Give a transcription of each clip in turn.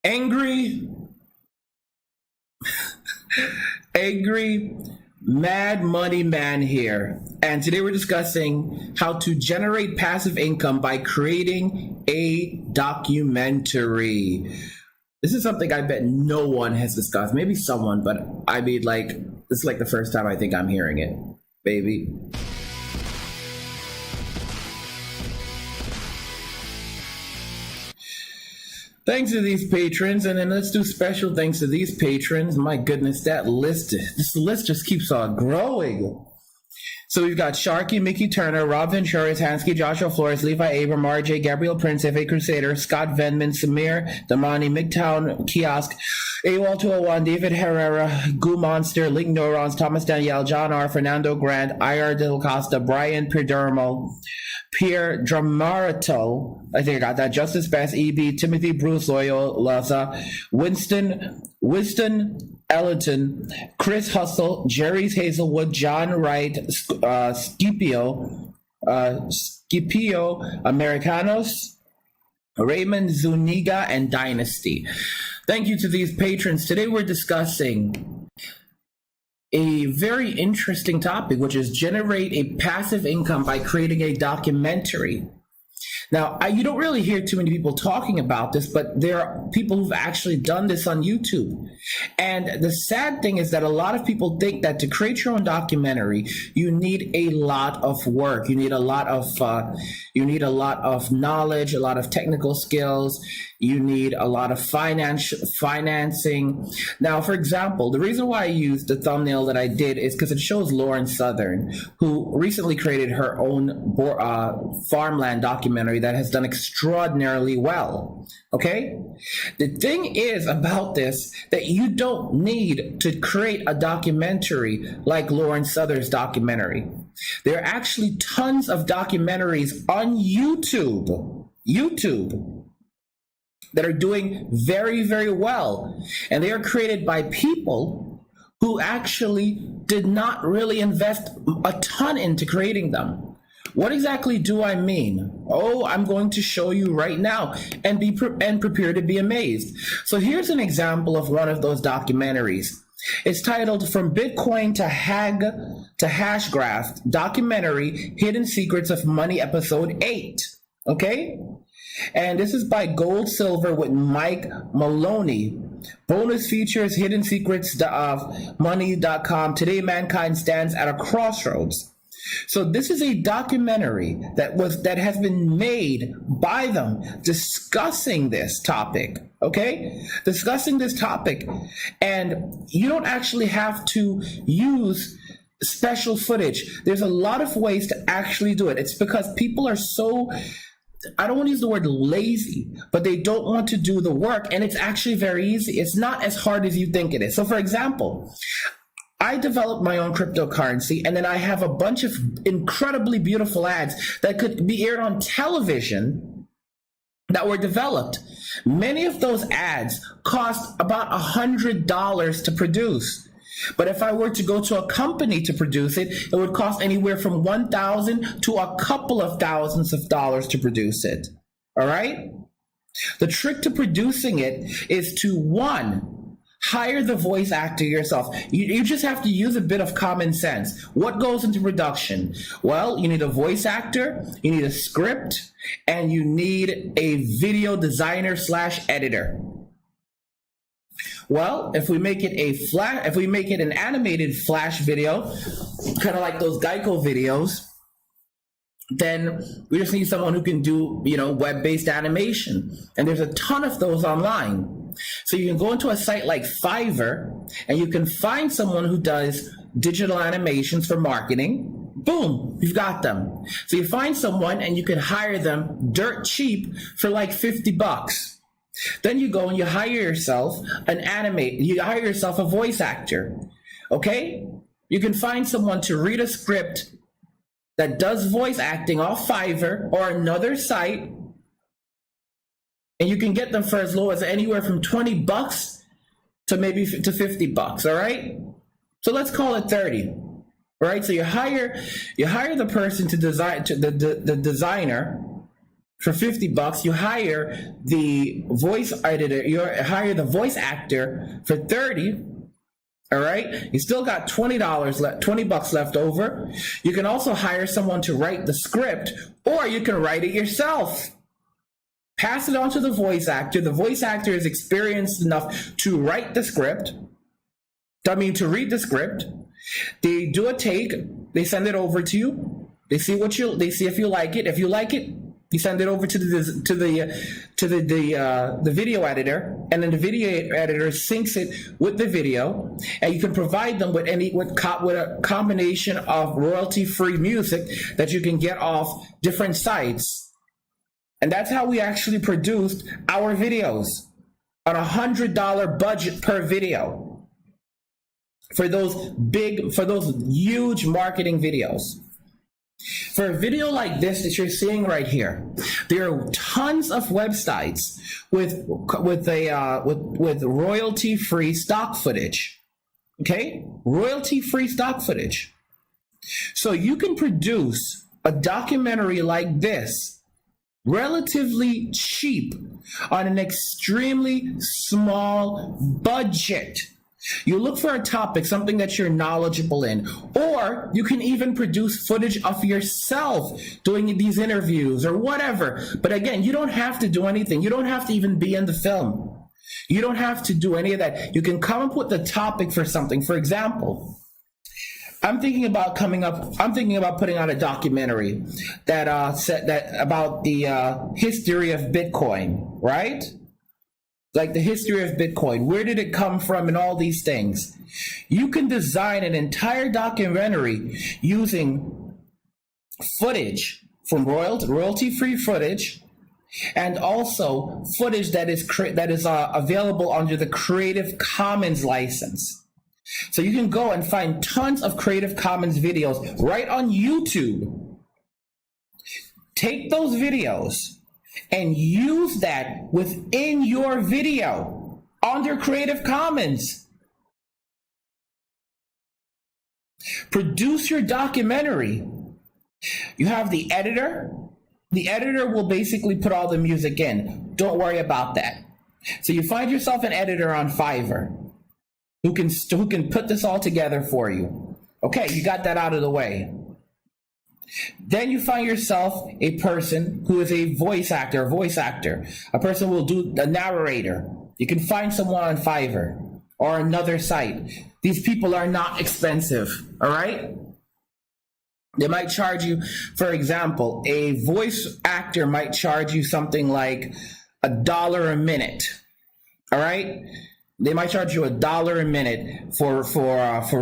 Angry, angry, mad money man here. And today we're discussing how to generate passive income by creating a documentary. This is something I bet no one has discussed. Maybe someone, but I mean, like, this is like the first time I think I'm hearing it, baby. Thanks to these patrons, and then let's do special thanks to these patrons. My goodness, this list just keeps on growing. So we've got Sharky, Mickey Turner, Rob Ventura, Hansky, Joshua Flores, Levi Abram, RJ, Gabriel Prince, F.A. Crusader, Scott Venman, Samir, Damani, McTown, Kiosk, AWOL 201, David Herrera, Goo Monster, Link Neurons, Thomas Danielle, John R., Fernando Grant, IR Del Costa, Brian Perdermo, Pierre Dramarito, I think I got that, Justice Best, EB, Timothy Bruce Loyal, Laza, Winston Ellington, Chris Hustle, Jerry's Hazelwood, John Wright, Scipio Americanos, Raymond Zuniga, and Dynasty. Thank you to these patrons. Today we're discussing a very interesting topic, which is generate a passive income by creating a documentary. Now, you don't really hear too many people talking about this, but there are people who've actually done this on YouTube. And the sad thing is that a lot of people think that to create your own documentary, you need a lot of work. You need a lot of knowledge, a lot of technical skills. You need a lot of financing. Now, for example, the reason why I used the thumbnail that I did is because it shows Lauren Southern, who recently created her own farmland documentary that has done extraordinarily well. Okay? The thing is about this that you don't need to create a documentary like Lauren Southern's documentary. There are actually tons of documentaries on YouTube that are doing very, very well. And they are created by people who actually did not really invest a ton into creating them. What exactly do I mean? Oh, I'm going to show you right now and prepare to be amazed. So here's an example of one of those documentaries. It's titled From Bitcoin to Hashgraph, Documentary Hidden Secrets of Money, Episode 8. Okay? And this is by Gold Silver with Mike Maloney. Bonus features Hidden Secrets of Money.com. Today mankind stands at a crossroads. So this is a documentary that has been made by them discussing this topic, okay? Discussing this topic. And you don't actually have to use special footage. There's a lot of ways to actually do it. It's because people are so, I don't want to use the word lazy, but they don't want to do the work. And it's actually very easy. It's not as hard as you think it is. So for example, I developed my own cryptocurrency, and then I have a bunch of incredibly beautiful ads that could be aired on television that were developed. Many of those ads cost about $100 to produce. But if I were to go to a company to produce it, it would cost anywhere from $1,000 to a couple of thousands of dollars to produce it. All right? The trick to producing it is to, one, hire the voice actor yourself. You just have to use a bit of common sense. What goes into production? Well, you need a voice actor, you need a script, and you need a video designer / editor. Well, if we make it an animated flash video, kind of like those Geico videos, then we just need someone who can do, web-based animation. And there's a ton of those online. So you can go into a site like Fiverr and you can find someone who does digital animations for marketing. Boom, you've got them. So you find someone and you can hire them dirt cheap for like $50. Then you go and you hire yourself a voice actor. Okay? You can find someone to read a script that does voice acting off Fiverr or another site. And you can get them for as low as anywhere from $20 to maybe to $50. All right. So let's call it 30. All right. So you hire the person to design, to the designer For $50, you hire the voice editor, you hire the voice actor for 30. All right, you still got $20 left over. You can also hire someone to write the script, or you can write it yourself. Pass it on to the voice actor. The voice actor is experienced enough to write the script. To read the script. They do a take. They send it over to you. They see if you like it. If you like it, you send it over to the video editor, and then the video editor syncs it with the video, and you can provide them with a combination of royalty-free music that you can get off different sites. And that's how we actually produced our videos, on $100 budget per video for those huge marketing videos. For a video like this that you're seeing right here, there are tons of websites with royalty-free stock footage. Okay, royalty-free stock footage. So you can produce a documentary like this relatively cheap on an extremely small budget. You look for a topic, something that you're knowledgeable in, or you can even produce footage of yourself doing these interviews or whatever. But again, you don't have to do anything. You don't have to even be in the film. You don't have to do any of that. You can come up with the topic for something. For example, I'm thinking about putting out a documentary that about the history of Bitcoin, right? Like the history of Bitcoin. Where did it come from and all these things? You can design an entire documentary using footage from royalty-free footage, and also footage that is available under the Creative Commons license. So you can go and find tons of Creative Commons videos right on YouTube. Take those videos and use that within your video under Creative Commons. Produce your documentary. You have the editor. The editor will basically put all the music in. Don't worry about that. So you find yourself an editor on Fiverr who can put this all together for you. Okay, you got that out of the way. Then you find yourself a person who is a voice actor. A person will do the narrator. You can find someone on Fiverr or another site. These people are not expensive, all right? They might charge you, for example, a voice actor might charge you something like $1 a minute, all right? They might charge you $1 a minute for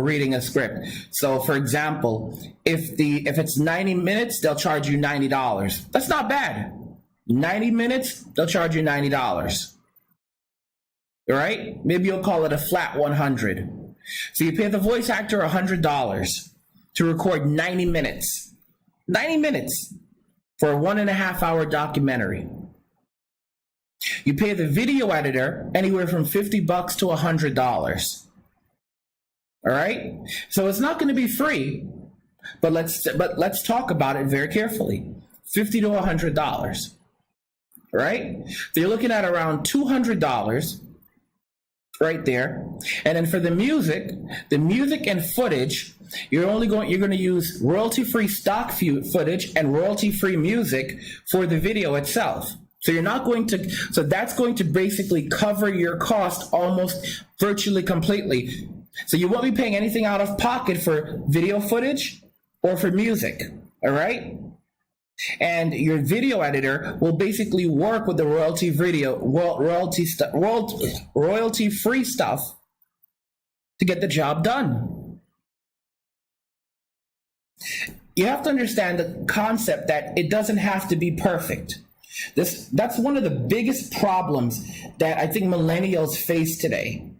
reading a script. So, for example, if it's 90 minutes, they'll charge you $90. That's not bad. 90 minutes, they'll charge you $90. All right? Maybe you'll call it a flat 100. So you pay the voice actor $100 to record 90 minutes. 90 minutes for a 1.5 hour documentary. You pay the video editor anywhere from $50 to $100. All right? So it's not going to be free, but let's talk about it very carefully. $50 to $100. All right? So you're looking at around $200 right there. And then for the music and footage, you're going to use royalty-free stock footage and royalty-free music for the video itself. So that's going to basically cover your cost almost virtually completely. So you won't be paying anything out of pocket for video footage or for music, all right? And your video editor will basically work with the royalty-free stuff to get the job done. You have to understand the concept that it doesn't have to be perfect. That's one of the biggest problems that I think millennials face today,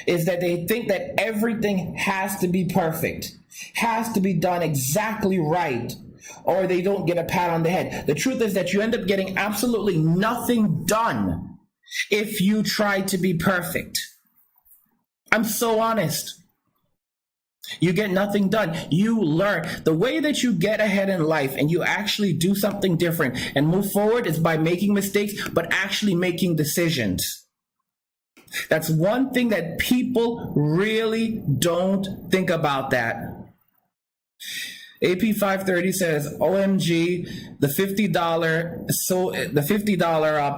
is that they think that everything has to be perfect, has to be done exactly right, or they don't get a pat on the head. The truth is that you end up getting absolutely nothing done if you try to be perfect. I'm so honest. You get nothing done. You learn. The way that you get ahead in life and you actually do something different and move forward is by making mistakes, but actually making decisions. That's one thing that people really don't think about that. AP 530 says, "OMG, the $50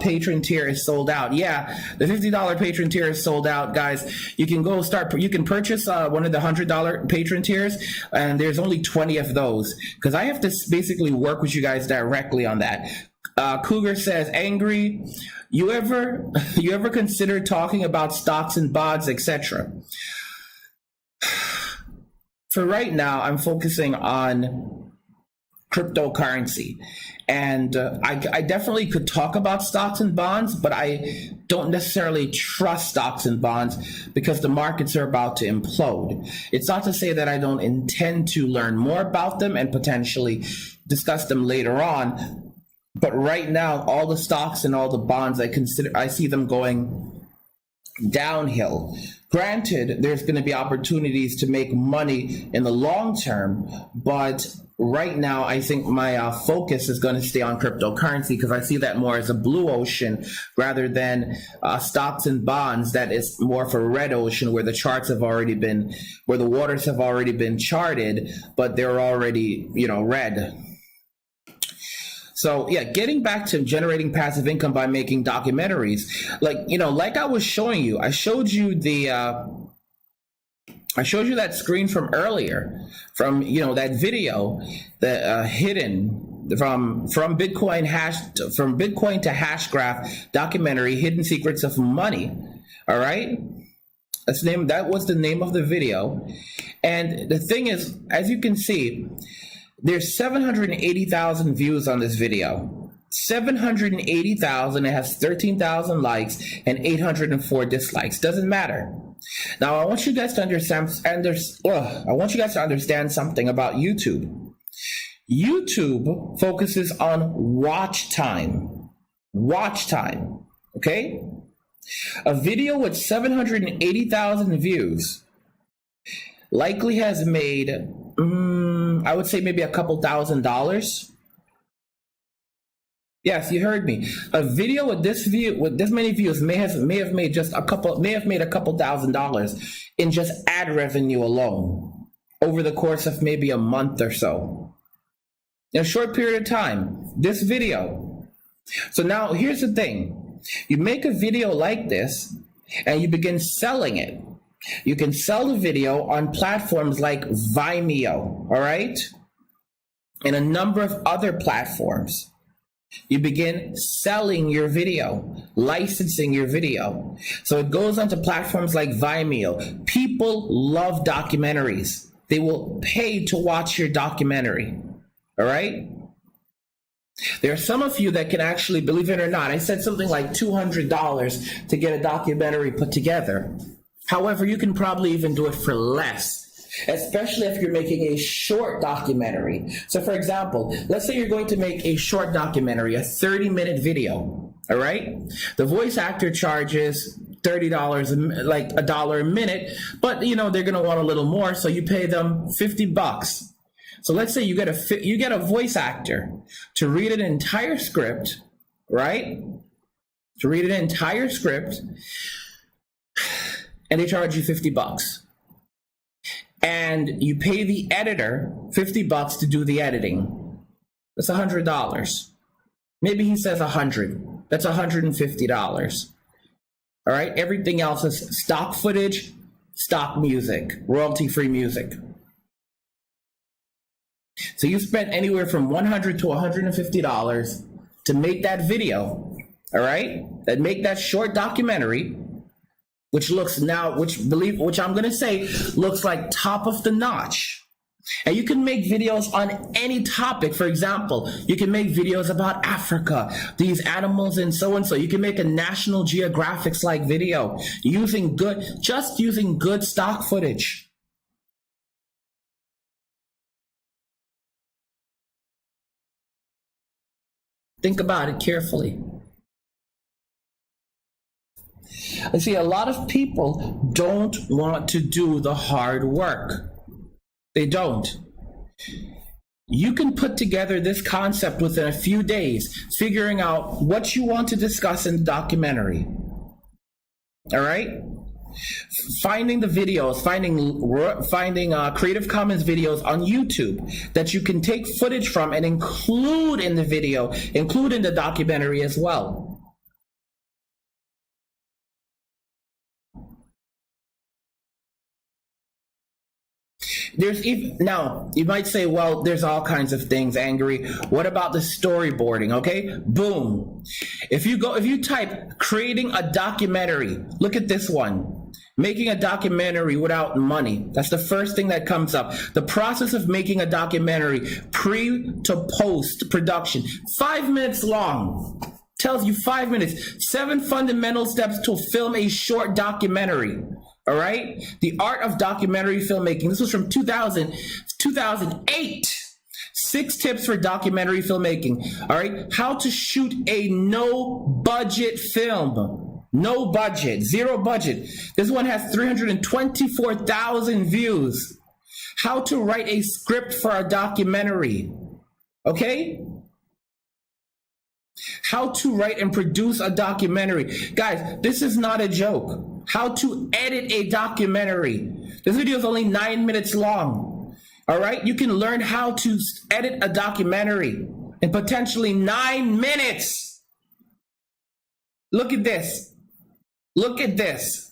patron tier is sold out." Yeah, the $50 patron tier is sold out, guys. You can go start. You can purchase one of the $100 patron tiers, and there's only 20 of those because I have to basically work with you guys directly on that. Cougar says, "Angry. You ever consider talking about stocks and bonds, etc.?" For right now, I'm focusing on cryptocurrency. And I definitely could talk about stocks and bonds, but I don't necessarily trust stocks and bonds because the markets are about to implode. It's not to say that I don't intend to learn more about them and potentially discuss them later on. But right now, all the stocks and all the bonds, I see them going downhill. Granted, there's going to be opportunities to make money in the long term, but right now I think my focus is going to stay on cryptocurrency because I see that more as a blue ocean rather than stocks and bonds that is more for red ocean where the charts have already been, where the waters have already been charted, but they're already, red. So yeah, getting back to generating passive income by making documentaries, like I was showing you, I showed you that screen from earlier, from that video, the hidden from Bitcoin to Hashgraph documentary, Hidden Secrets of Money. All right, that was the name of the video, and the thing is, as you can see, there's 780,000 views on this video. 780,000. It has 13,000 likes and 804 dislikes. Doesn't matter. Now, I want you guys to understand something about YouTube. YouTube focuses on watch time. Watch time. Okay? A video with 780,000 views likely has made, I would say maybe a couple $1,000s. Yes, you heard me. A video with this many views may have made a couple $1,000s in just ad revenue alone over the course of maybe a month or so. In a short period of time, this video. So now here's the thing. You make a video like this and you begin selling it. You can sell the video on platforms like Vimeo, all right? And a number of other platforms. You begin selling your video, licensing your video. So it goes onto platforms like Vimeo. People love documentaries. They will pay to watch your documentary, all right? There are some of you that can actually, believe it or not, I said something like $200 to get a documentary put together. However, you can probably even do it for less, especially if you're making a short documentary. So for example, let's say you're going to make a short documentary, a 30-minute video, all right? The voice actor charges $30, like $1 a minute, but they're going to want a little more, so you pay them $50. So let's say you get a voice actor to read an entire script, right? To read an entire script, and they charge you $50. And you pay the editor $50 to do the editing. That's $100. Maybe he says 100. That's $150. All right. Everything else is stock footage, stock music, royalty-free music. So you spent anywhere from $100 to $150 to make that video. All right. That make that short documentary, which I'm going to say looks like top of the notch. And you can make videos on any topic. For example, you can make videos about Africa, these animals and so. You can make a National Geographic-like video using good stock footage. Think about it carefully. I see a lot of people don't want to do the hard work. They don't. You can put together this concept within a few days, figuring out what you want to discuss in the documentary. All right? Finding the videos, finding Creative Commons videos on YouTube that you can take footage from and include in the video, include in the documentary as well. There's even now you might say, well, there's all kinds of things, Angry. What about the storyboarding? Okay, boom. If you type creating a documentary, look at this one. Making a documentary without money. That's the first thing that comes up. The process of making a documentary, pre to post production, 5 minutes long. Tells you 5 minutes. 7 fundamental steps to film a short documentary. All right? The art of documentary filmmaking. This was from 2008. 6 tips for documentary filmmaking. All right? How to shoot a no budget film. No budget, 0 budget. This one has 324,000 views. How to write a script for a documentary. Okay? How to write and produce a documentary. Guys, this is not a joke. How to edit a documentary. This video is only 9 minutes long. All right? You can learn how to edit a documentary in potentially 9 minutes. Look at this. Look at this.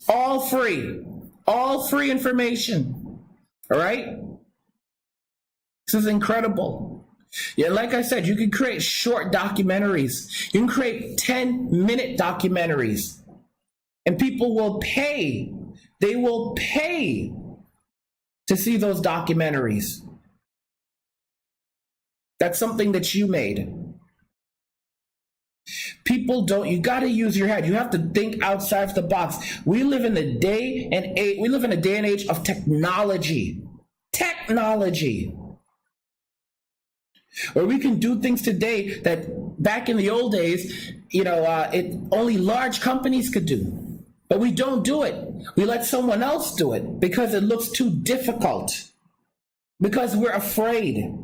All free. All free information. All right? This is incredible. Yeah, like I said, you can create short documentaries. You can create 10-minute documentaries. And people will pay. They will pay to see those documentaries. That's something that you made. People don't, you got to use your head. You have to think outside of the box. We live in a day and age of technology. Technology. Where we can do things today that back in the old days, only large companies could do. But we don't do it. We let someone else do it because it looks too difficult. Because we're afraid.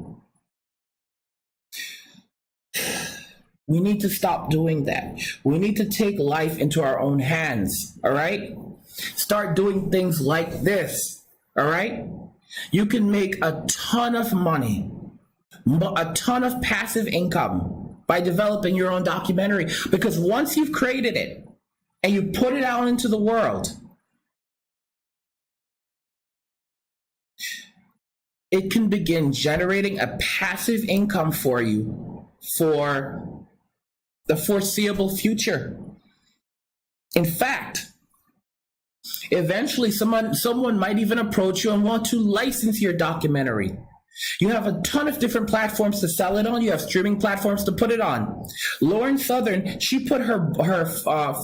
We need to stop doing that. We need to take life into our own hands, all right? Start doing things like this, all right? You can make a ton of money, a ton of passive income by developing your own documentary, because once you've created it and you put it out into the world, it can begin generating a passive income for you for the foreseeable future. In fact, eventually someone might even approach you and want to license your documentary. You have a ton of different platforms to sell it on. You have streaming platforms to put it on. Lauren Southern, she put her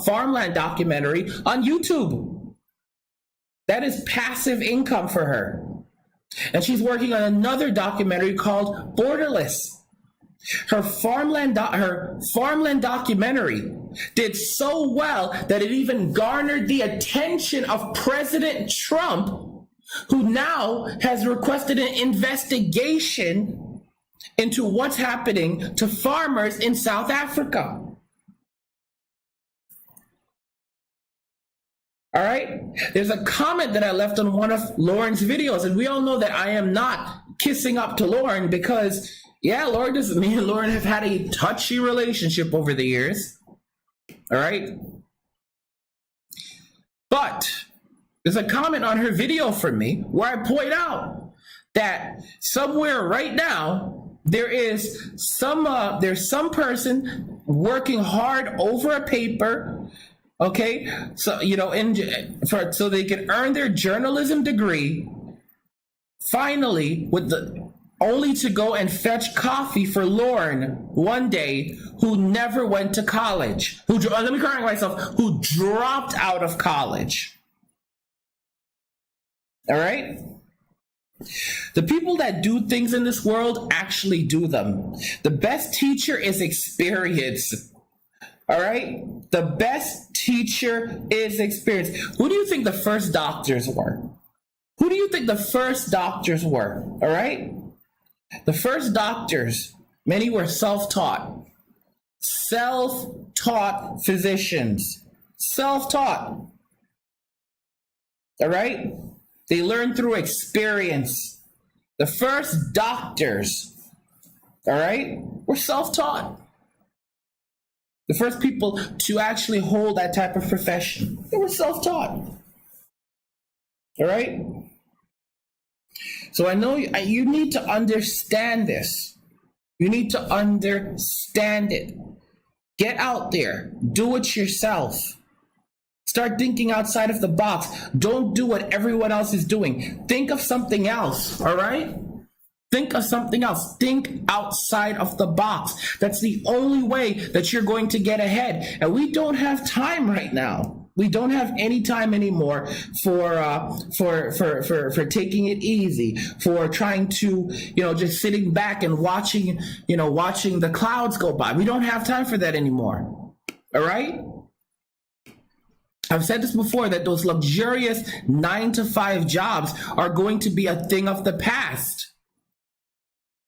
farmland documentary on YouTube. That is passive income for her. And she's working on another documentary called Borderless. Her farmland documentary did so well that it even garnered the attention of President Trump, who now has requested an investigation into what's happening to farmers in South Africa. All right? There's a comment that I left on one of Lauren's videos, and we all know that I am not kissing up to Lauren because, yeah, me and Lauren have had a touchy relationship over the years. All right? But there's a comment on her video from me where I point out that somewhere right now there's some person working hard over a paper, okay? So so they can earn their journalism degree. Finally, only to go and fetch coffee for Lauren one day, who never went to college. Let me correct myself. Who dropped out of college. All right? The people that do things in this world actually do them. The best teacher is experience. All right? The best teacher is experience. Who do you think the first doctors were? Who do you you think the first doctors were? All right? The first doctors, many were self-taught. Self-taught physicians. Self-taught. All right? They learned through experience. The first doctors, all right, were self-taught. The first people to actually hold that type of profession, they were self-taught. All right? So I know you need to understand this. You need to understand it. Get out there. Do it yourself. Start thinking outside of the box. Don't do what everyone else is doing. Think of something else, all right? Think of something else. Think outside of the box. That's the only way that you're going to get ahead. And we don't have time right now. We don't have any time anymore for taking it easy, for trying to, just sitting back and watching the clouds go by. We don't have time for that anymore. All right? I've said this before, that those luxurious 9-to-5 jobs are going to be a thing of the past.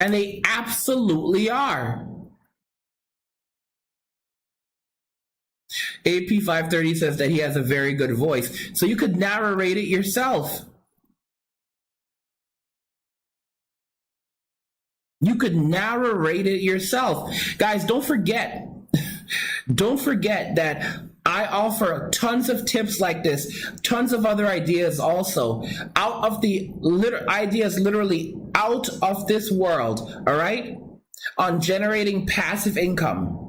And they absolutely are. AP 530 says that he has a very good voice. So you could narrate it yourself. You could narrate it yourself. Guys, don't forget that I offer tons of tips like this, tons of other ideas also, out of the ideas literally out of this world, all right, on generating passive income.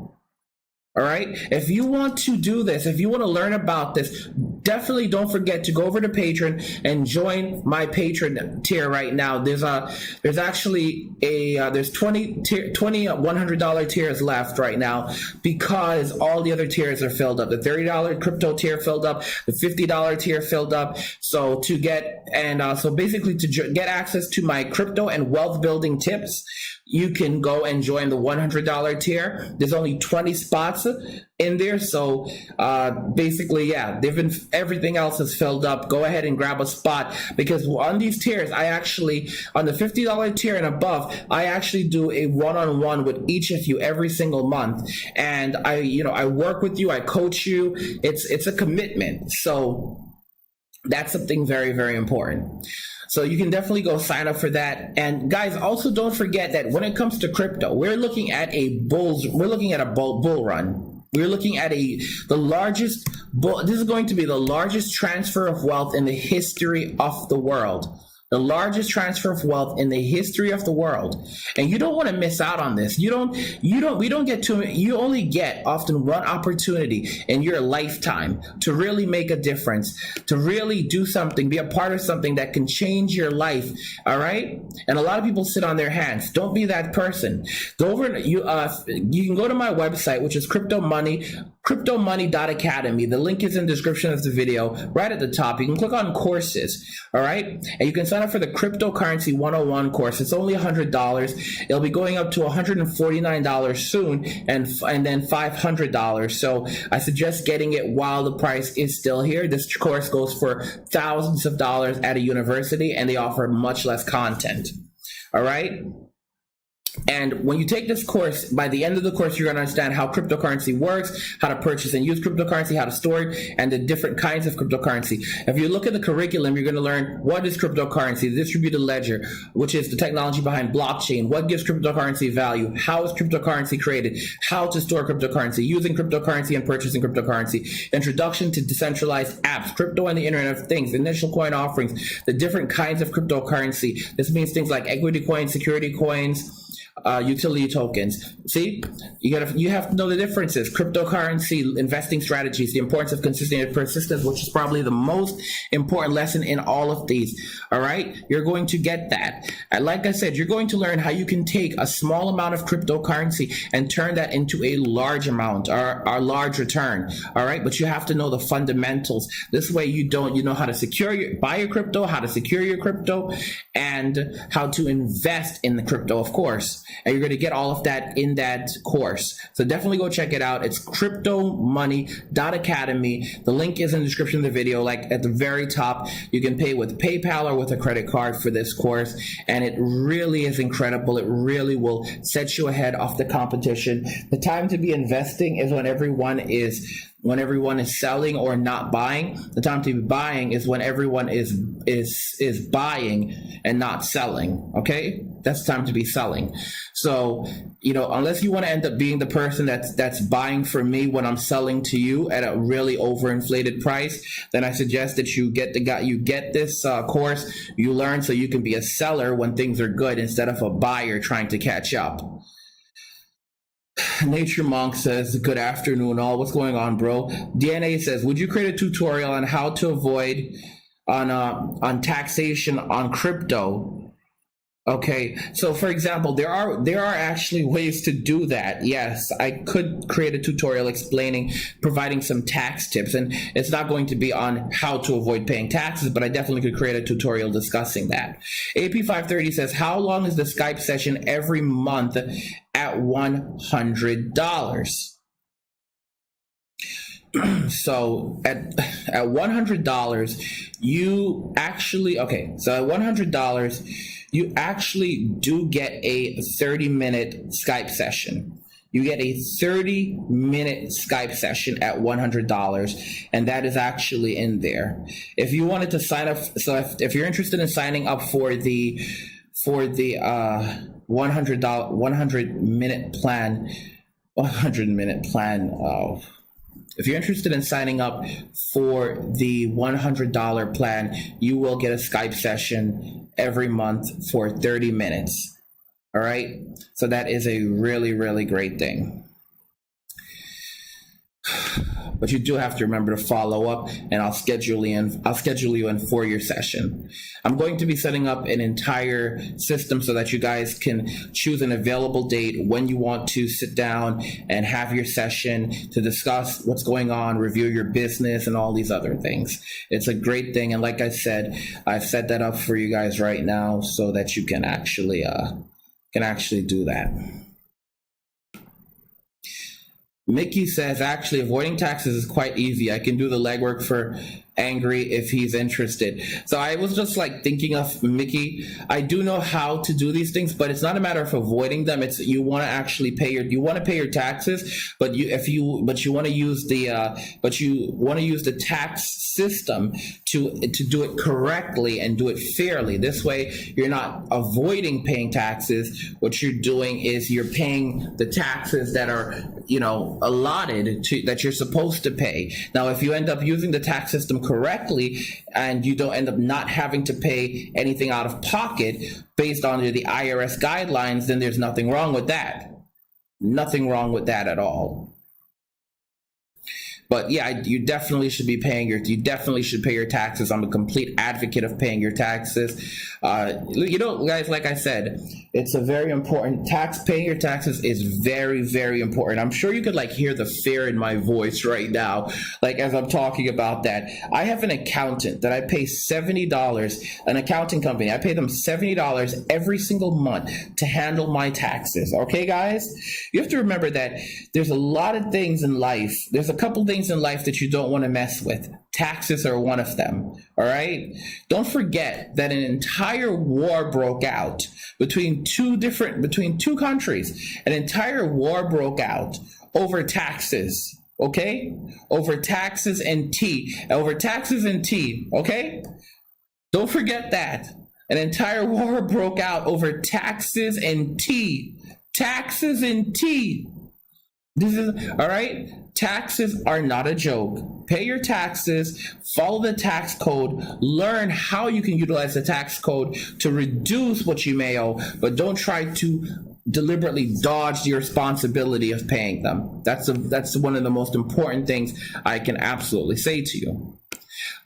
All right. If you want to do this, if you want to learn about this, definitely don't forget to go over to Patreon and join my Patreon tier right now. There's actually there's 20 $100 tiers left right now, because all the other tiers are filled up. The $30 crypto tier filled up, the $50 tier filled up. So to get basically to get access to my crypto and wealth building tips, you can go and join the $100 tier. There's only 20 spots in there, so basically, yeah, everything else is filled up. Go ahead and grab a spot, because on these tiers, I actually, on the $50 tier and above, I actually do a one-on-one with each of you every single month, and I work with you, I coach you. It's a commitment, so that's something very, very important. So you can definitely go sign up for that. And guys, also don't forget that when it comes to crypto, we're looking at a bull run. We're looking at this is going to be the largest transfer of wealth in the history of the world. The largest transfer of wealth in the history of the world. And you don't want to miss out on this. You only get often one opportunity in your lifetime to really make a difference, to really do something, be a part of something that can change your life. All right. And a lot of people sit on their hands. Don't be that person. Go over, you can go to my website, which is cryptomoney.academy. The link is in the description of the video, right at the top. You can click on courses. All right. And you can sign up for the Cryptocurrency 101 course. It's only $100. It'll be going up to $149 soon, and then $500. So I suggest getting it while the price is still here. This course goes for thousands of dollars at a university, and they offer much less content. All right. And when you take this course, by the end of the course, you're going to understand how cryptocurrency works, how to purchase and use cryptocurrency, how to store it, and the different kinds of cryptocurrency. If you look at the curriculum, you're going to learn what is cryptocurrency, the distributed ledger, which is the technology behind blockchain, what gives cryptocurrency value, how is cryptocurrency created, how to store cryptocurrency, using cryptocurrency and purchasing cryptocurrency, introduction to decentralized apps, crypto and the Internet of Things, initial coin offerings, the different kinds of cryptocurrency. This means things like equity coins, security coins, utility tokens. See, you have to know the differences. Cryptocurrency, investing strategies, the importance of consistency and persistence, which is probably the most important lesson in all of these. All right, you're going to get that. And like I said, you're going to learn how you can take a small amount of cryptocurrency and turn that into a large amount or a large return. All right, but you have to know the fundamentals. This way, you know how to buy your crypto, how to secure your crypto, and how to invest in the crypto, of course. course, and you're going to get all of that in that course. So definitely go check it out. It's cryptomoney.academy. The link is in the description of the video, like at the very top. You can pay with PayPal or with a credit card for this course, and it really is incredible. It really will set you ahead of the competition. The time to be investing is when everyone is selling or not buying. The time to be buying is when everyone is buying and not selling. Okay, that's the time to be selling. So, unless you want to end up being the person that's buying for me when I'm selling to you at a really overinflated price, then I suggest that you get this course, you learn so you can be a seller when things are good instead of a buyer trying to catch up. Nature Monk says, good afternoon all. What's going on, bro? DNA says, would you create a tutorial on how to avoid on taxation on crypto? Okay, so for example, there are actually ways to do that. Yes, I could create a tutorial providing some tax tips, and it's not going to be on how to avoid paying taxes, but I definitely could create a tutorial discussing that. AP530 says, how long is the Skype session every month at $100? So at $100, you actually, so at $100, you actually do get a 30-minute Skype session. You get a 30-minute Skype session at $100, and that is actually in there. If you wanted to sign up, so if you're interested in signing up for the $100-minute plan, if you're interested in signing up for the $100 plan, you will get a Skype session every month for 30 minutes. All right? So that is a really, really great thing. But you do have to remember to follow up, and I'll schedule you in for your session. I'm going to be setting up an entire system so that you guys can choose an available date when you want to sit down and have your session to discuss what's going on, review your business, and all these other things. It's a great thing, and like I said, I've set that up for you guys right now so that you can actually do that. Mickey says, actually, avoiding taxes is quite easy. I can do the legwork for Angry if he's interested. So I was just thinking of Mickey. I do know how to do these things, but it's not a matter of avoiding them. It's you want to actually pay your taxes, but you want to use the tax system to do it correctly and do it fairly. This way, you're not avoiding paying taxes. What you're doing is you're paying the taxes that are allotted to that you're supposed to pay. Now, if you end up using the tax system correctly and you don't end up not having to pay anything out of pocket based on the IRS guidelines, then there's nothing wrong with that. Nothing wrong with that at all. But yeah, you definitely should pay your taxes. I'm a complete advocate of paying your taxes. Guys, like I said, it's a very important paying your taxes is very, very important. I'm sure you could hear the fear in my voice right now, as I'm talking about that. I have an accountant that I pay $70, an accounting company. I pay them $70 every single month to handle my taxes. Okay, guys? You have to remember that there's a lot of things in life. There's a couple things in life that you don't want to mess with. Taxes are one of them. All right. Don't forget that an entire war broke out between two countries. An entire war broke out over taxes. Okay, over taxes and tea. Okay, don't forget that an entire war broke out over taxes and tea. This is all right. Taxes are not a joke. Pay your taxes, follow the tax code, learn how you can utilize the tax code to reduce what you may owe, but don't try to deliberately dodge the responsibility of paying them. That's one of the most important things I can absolutely say to you.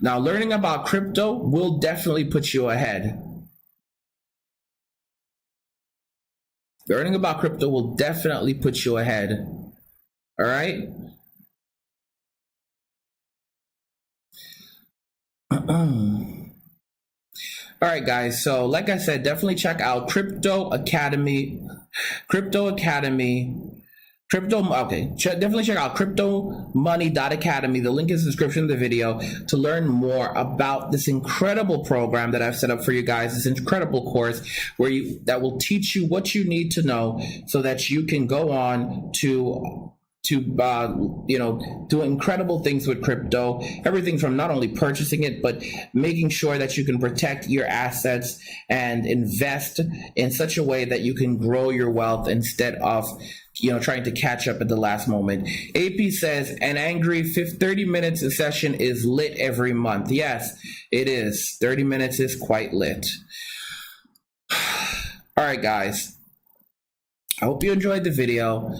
Now, learning about crypto will definitely put you ahead. Learning about crypto will definitely put you ahead. All right. All right, guys. So like I said, definitely check out Crypto Academy. Crypto Academy. Definitely check out cryptomoney.academy. The link is in the description of the video to learn more about this incredible program that I've set up for you guys. This incredible course that will teach you what you need to know so that you can go on to do incredible things with crypto. Everything from not only purchasing it, but making sure that you can protect your assets and invest in such a way that you can grow your wealth instead of trying to catch up at the last moment. AP says an angry 30 minutes a session is lit every month. Yes, it is. 30 minutes is quite lit. All right, guys. I hope you enjoyed the video.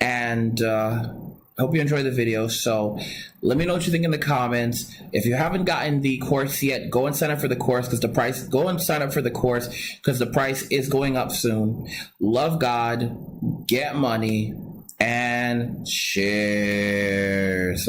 And I hope you enjoyed the video. So let me know what you think in the comments. If you haven't gotten the course yet, go and sign up for the course because the price is going up soon. Love God, get money, and shares.